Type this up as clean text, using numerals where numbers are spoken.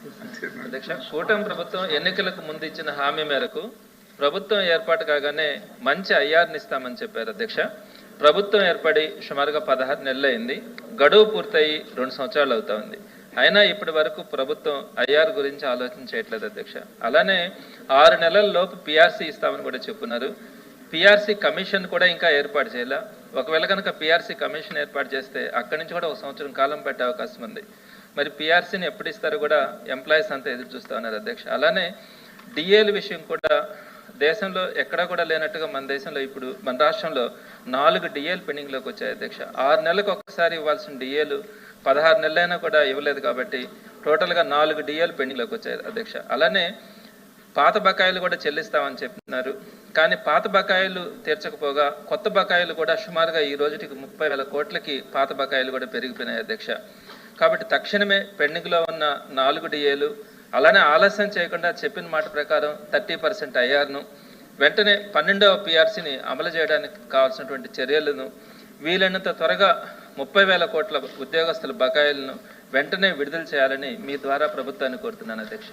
అధ్యక్ష, కూటమి ప్రభుత్వం ఎన్నికలకు ముందు ఇచ్చిన హామీ మేరకు ప్రభుత్వం ఏర్పాటు కాగానే మంచి ఐఆర్ని ఇస్తామని చెప్పారు అధ్యక్ష. ప్రభుత్వం ఏర్పడి సుమారుగా 16 నెలలు అయింది. గడువు పూర్తయి 2 సంవత్సరాలు అవుతా ఉంది. అయినా ఇప్పటి వరకు ప్రభుత్వం ఐఆర్ గురించి ఆలోచన చేయట్లేదు అధ్యక్ష. అలానే 6 నెలల లోపు పిఆర్సీ ఇస్తామని కూడా చెప్పున్నారు. పిఆర్సీ కమిషన్ కూడా ఇంకా ఏర్పాటు చేయాల. ఒకవేళ కనుక పిఆర్సీ కమిషన్ ఏర్పాటు చేస్తే అక్కడి నుంచి కూడా 1 సంవత్సరం కాలం పట్టే అవకాశం ఉంది. మరి పిఆర్సీని ఎప్పుడు ఇస్తారో కూడా ఎంప్లాయీస్ అంతా ఎదురు చూస్తూ ఉన్నారు అధ్యక్ష. అలానే డిఏల విషయం కూడా దేశంలో ఎక్కడా కూడా లేనట్టుగా మన దేశంలో ఇప్పుడు మన రాష్ట్రంలో 4 డిఏలు పెండింగ్లోకి వచ్చాయి అధ్యక్ష. 6 నెలలకు ఒక్కసారి ఇవ్వాల్సిన డిఏలు 16 నెలలైనా కూడా ఇవ్వలేదు కాబట్టి టోటల్గా 4 డిఏలు పెండింగ్లోకి వచ్చాయి అధ్యక్ష. అలానే పాత బకాయిలు కూడా చెల్లిస్తామని చెప్తున్నారు. కానీ పాత బకాయిలు తీర్చకపోగా కొత్త బకాయిలు కూడా సుమారుగా ఈ రోజుకి 30,000 కోట్లకి పాత బకాయిలు కూడా పెరిగిపోయినాయి అధ్యక్ష. కాబట్టి తక్షణమే పెండింగ్లో ఉన్న 4 డిఏలు అలానే ఆలస్యం చేయకుండా చెప్పిన మాట ప్రకారం 30% ఐఆర్ను వెంటనే 12వ పిఆర్సీని అమలు చేయడానికి కావాల్సినటువంటి చర్యలను వీలైనంత త్వరగా 30,000 కోట్ల ఉద్యోగస్తుల బకాయిలను వెంటనే విడుదల చేయాలని మీ ద్వారా ప్రభుత్వాన్ని కోరుతున్నాను అధ్యక్ష.